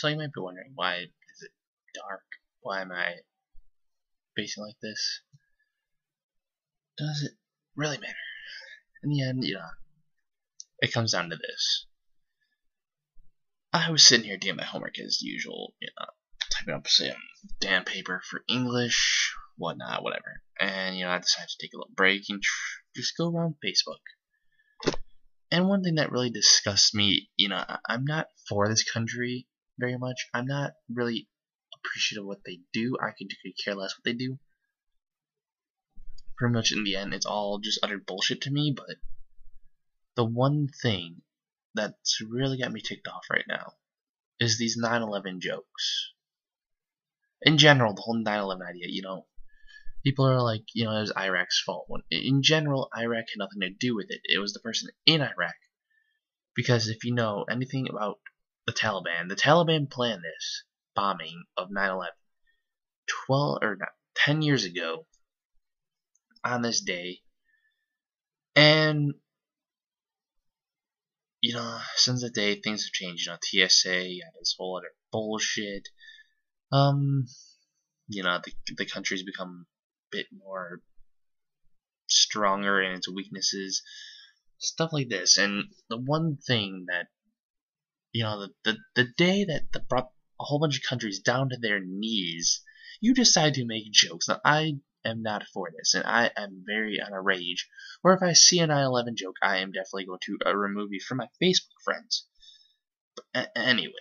So you might be wondering, why is it dark? Why am I facing like this? Does it really matter? In the end, it comes down to this. I was sitting here doing my homework as usual, typing up some damn paper for English, whatnot, whatever. And, I decided to take a little break and just go around Facebook. And one thing that really disgusts me, I'm not for this country very much. I'm not really appreciative of what they do. I could care less what they do. Pretty much in the end, it's all just utter bullshit to me, but the one thing that's really got me ticked off right now is these 9/11 jokes. In general, the whole 9/11 idea, people are like, it was Iraq's fault. When in general, Iraq had nothing to do with it. It was the person in Iraq. Because if you know anything about the Taliban planned this bombing of 9/11 10 years ago on this day. And, since that day, things have changed. TSA, this whole other bullshit. The country's become a bit more stronger in its weaknesses, stuff like this. And the one thing that, the day that brought a whole bunch of countries down to their knees, you decide to make jokes. Now, I am not for this, and I am very on a rage, where if I see a 9/11 joke, I am definitely going to remove you from my Facebook friends. But anyway,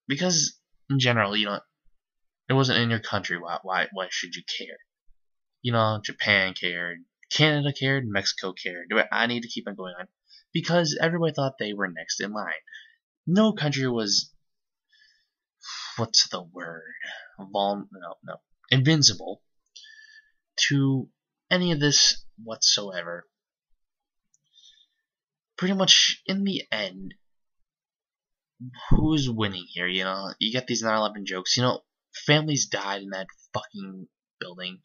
because in general, it wasn't in your country. Why should you care? Japan cared, Canada cared, Mexico cared. Do I need to keep on going on? Because everybody thought they were next in line. No country was, what's the word? Invincible to any of this whatsoever. Pretty much in the end, who's winning here? You get these 9/11 jokes. Families died in that fucking building.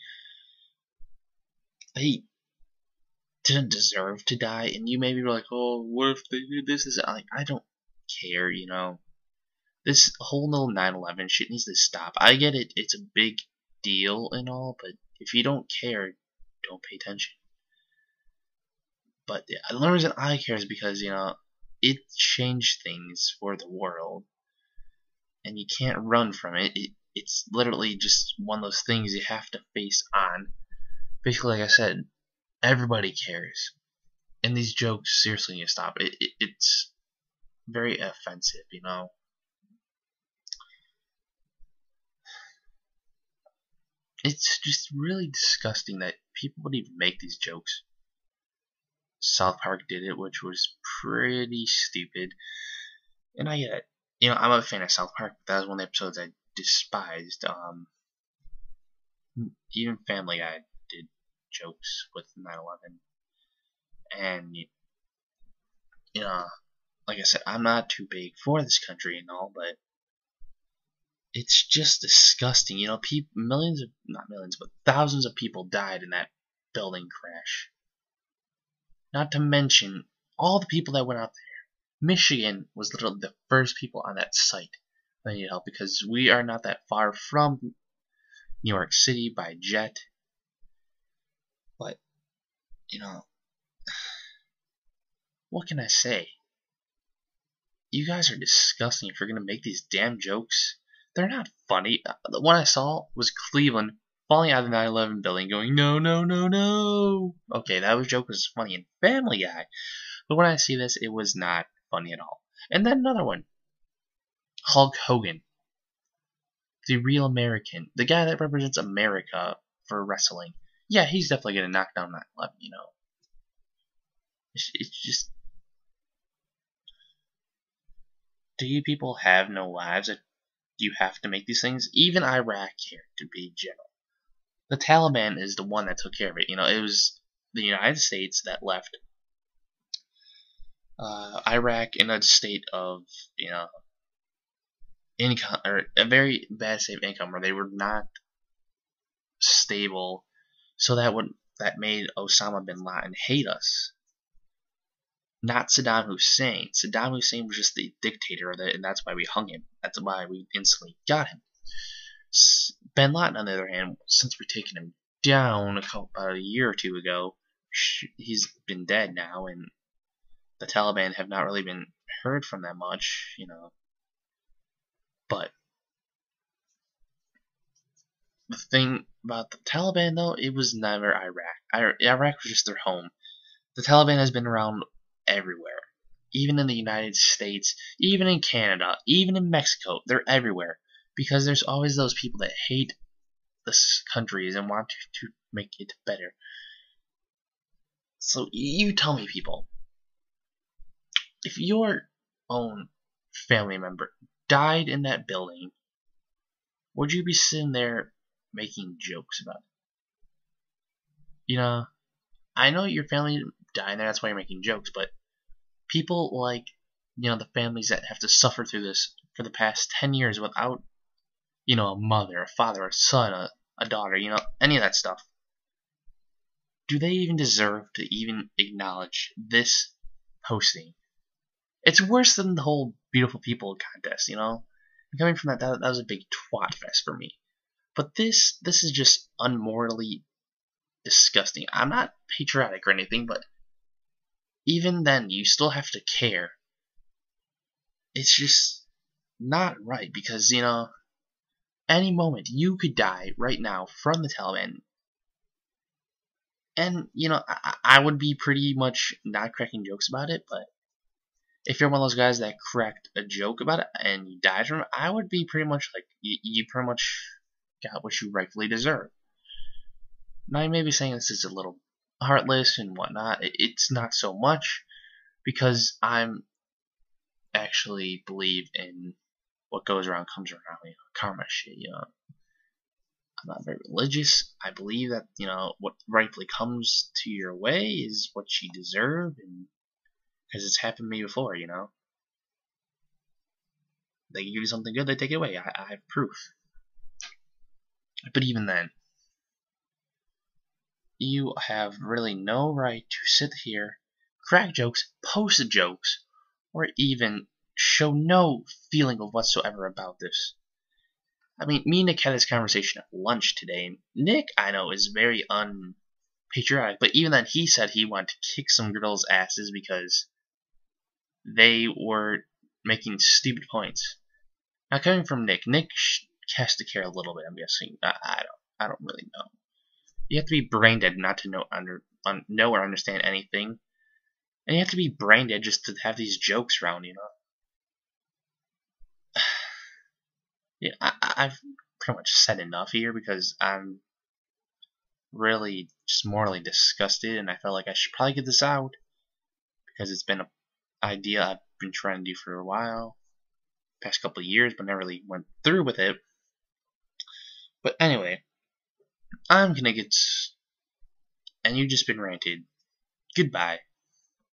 They didn't deserve to die, and you maybe were like, oh, what if they do this? Like, I don't care, This whole little 9/11 shit needs to stop. I get it, it's a big deal and all, but if you don't care, don't pay attention. But the only reason I care is because, it changed things for the world, and you can't run from it. It's literally just one of those things you have to face on. Basically, like I said, everybody cares, and these jokes seriously need to stop. It's very offensive, It's just really disgusting that people would even make these jokes. South Park did it, which was pretty stupid. And I get it. I'm a fan of South Park, but that was one of the episodes I despised. Even Family Guy did jokes with 9/11. And, like I said, I'm not too big for this country and all, but it's just disgusting. Not millions, but thousands of people died in that building crash. Not to mention all the people that went out there. Michigan was literally the first people on that site that needed help, because we are not that far from New York City by jet. But, what can I say? You guys are disgusting if you're going to make these damn jokes. They're not funny. The one I saw was Cleveland falling out of the 9/11 building going, no, no, no, no. Okay, that joke was funny in Family Guy. But when I see this, it was not funny at all. And then another one. Hulk Hogan. The real American. The guy that represents America for wrestling. Yeah, he's definitely going to knock down 9/11, It's just... Do you people have no lives? Do you have to make these things? Even Iraq cared, to be general. The Taliban is the one that took care of it. It was the United States that left Iraq in a state of, income, or a very bad state of income, where they were not stable. So that made Osama bin Laden hate us. not Saddam Hussein. Saddam Hussein was just the dictator of it, and that's why we hung him. That's why we instantly got him. Bin Laden, on the other hand, since we've taken him down about a year or two ago, he's been dead now, and the Taliban have not really been heard from that much, But the thing about the Taliban, though, it was never Iraq. Iraq was just their home. The Taliban has been around everywhere. Even in the United States, even in Canada, even in Mexico, they're everywhere. Because there's always those people that hate the countries and want to make it better. So you tell me, people, if your own family member died in that building, would you be sitting there making jokes about it? I know your family died there, that's why you're making jokes, but people like, the families that have to suffer through this for the past 10 years without, a mother, a father, a son, a daughter, any of that stuff. Do they even deserve to even acknowledge this posting? It's worse than the whole beautiful people contest, Coming from that was a big twat fest for me. But this is just unmorally disgusting. I'm not patriotic or anything, but even then, you still have to care. It's just not right because, any moment you could die right now from the Taliban. And, I would be pretty much not cracking jokes about it, but if you're one of those guys that cracked a joke about it and you died from it, I would be pretty much like, you pretty much got what you rightfully deserve. Now, you may be saying this is a little heartless and whatnot. It's not so much, because I'm actually believe in what goes around comes around, karma shit, I'm not very religious. I believe that, what rightfully comes to your way is what you deserve, and because it's happened to me before, They give you something good, they take it away. I have proof. But even then, you have really no right to sit here, crack jokes, post jokes, or even show no feeling of whatsoever about this. I mean, me and Nick had this conversation at lunch today, and Nick, I know, is very unpatriotic, but even then he said he wanted to kick some girls' asses because they were making stupid points. Now, coming from Nick has to care a little bit, I'm guessing. I don't really know. You have to be brain dead not to know or understand anything, and you have to be brain dead just to have these jokes around, Yeah, I've pretty much said enough here because I'm really just morally disgusted, and I felt like I should probably get this out because it's been an idea I've been trying to do for a while, past couple of years, but never really went through with it. But anyway, I'm gonna get, and you've just been ranted. Goodbye.